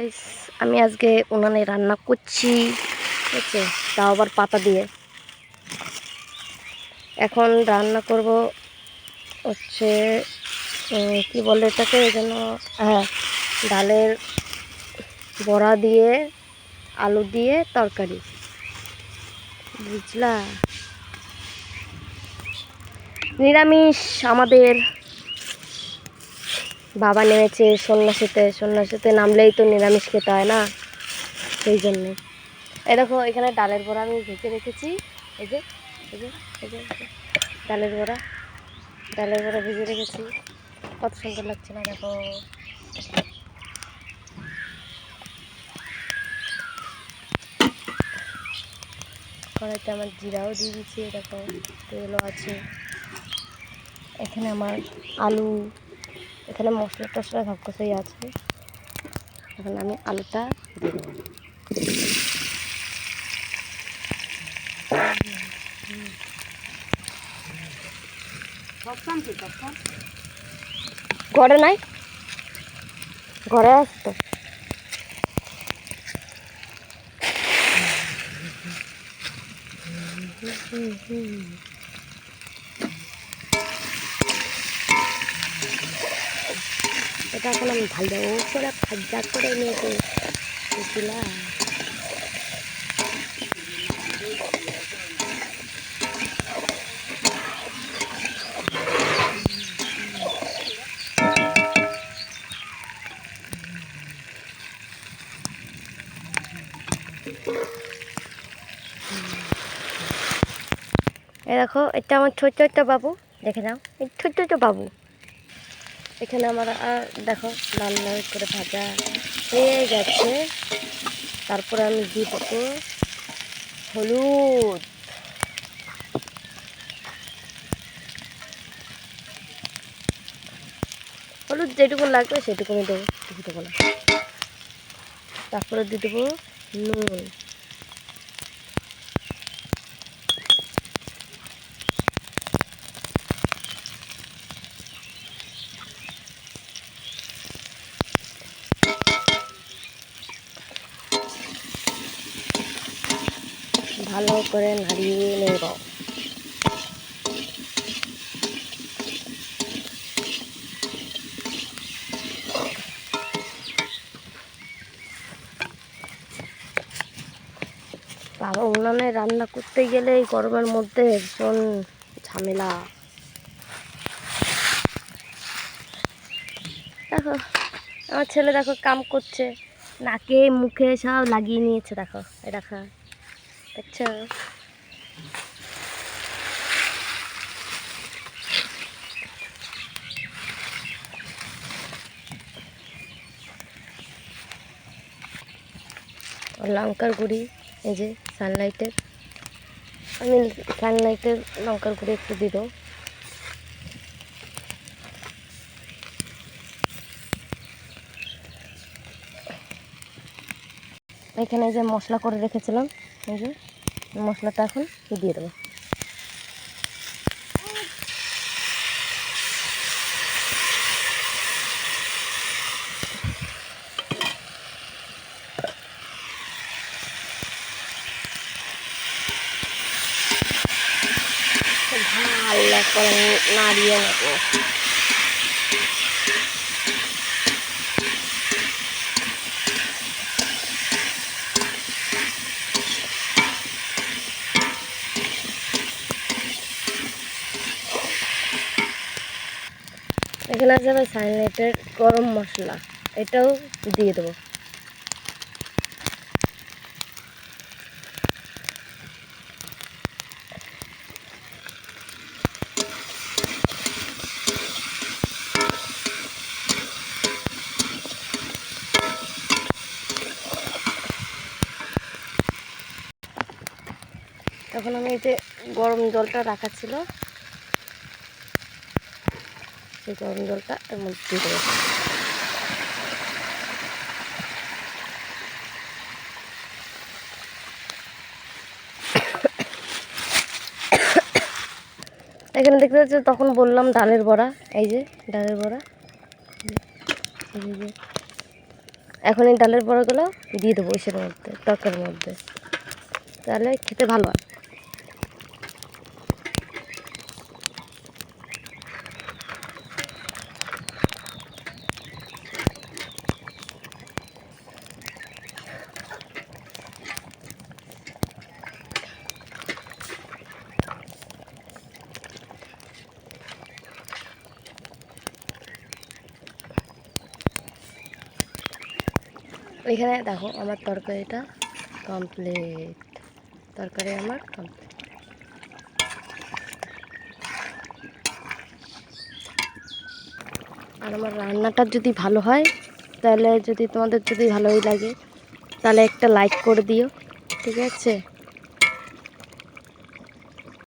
Guys, আমি আজকে উনানে রান্না করছি, ঠিক আছে, তাও আবার পাতা দিয়ে। এখন রান্না করব হচ্ছে কি বলে এটাকে, যেন, হ্যাঁ, ডালের বড়া দিয়ে আলু দিয়ে তরকারি, বুঝলা? নিরামিষ আমাদের। বাবা নেমেছে সন্ন্যাসীতে নামলেই তো নিরামিষ খেতে হয় না, সেই জন্যে। এই দেখো, এখানে ডালের বড়া আমি ভেজে রেখেছি। এই যে এই যে এই যে ডালের বড়া ভেজে রেখেছি। কত সুন্দর লাগছে না দেখো। কড়াইতে আমার জিরাও দিয়ে দিচ্ছি, দেখো তেলও আছে। এখানে আমার আলু, এখানে মশলা টশলা সব কিছুই আছে। এখন আমি আলুটা দিয়ে দেবো। ঘরে নাই, ঘরে আসতো। এটা এখন আমি ভালো করে ভাজা করে নিয়েছি, বুঝলা? এই দেখো, এটা আমার ছোট্ট একটা বাবু, দেখে নাও, এই ছোট্ট একটা বাবু। এখানে আমার দেখো লাল লাল করে ভাজা হয়ে গেছে। তারপরে আমি দিয়ে দেবো হলুদ। হলুদ যেটুকু লাগবে সেটুকুনি দেবো, বেশি দেবো না। তারপরে দিয়ে দেবো নুন। ভালো করে নাড়িয়ে নেব। বাবা, উনানে রান্না করতে গেলে এই গরমের মধ্যে ভীষণ ঝামেলা। দেখো আমার ছেলে, দেখো কাম করছে, নাকে মুখে সব লাগিয়ে নিয়েছে, দেখো এ দেখো, দেখছো? লঙ্কার গুঁড়ি, এই যে সানলাইটের, আমি সানলাইটের লঙ্কার গুঁড়ি একটু দিয়ে দেবো। এখানে যে মশলা করে রেখেছিলাম, এই যে মশলাটা এখন দিয়ে দেবো। ভালো করে নাড়িয়ে নেবো। এখানে আছে ভাই সানলাইটের গরম মশলা, এটাও দিয়ে দেবো। তখন আমি এই যে গরম জলটা রাখা ছিল, সেই গরম জলটা এর মধ্যে দিয়ে দেবো। এখানে দেখতে পাচ্ছি, তখন বললাম ডালের বড়া, এই যে ডালের বড়া, এই যে এখন এই ডালের বড়াগুলো দিয়ে দেবো ইসের মধ্যে, তরকারির মধ্যে, তাহলে খেতে ভালো হয়। এখানে দেখো আমার তরকারিটা কমপ্লিট, তরকারি আমার কমপ্লিট। আর আমার রান্নাটা যদি ভালো হয়, তাহলে যদি তোমাদের যদি ভালোই লাগে, তাহলে একটা লাইক করে দিও, ঠিক আছে।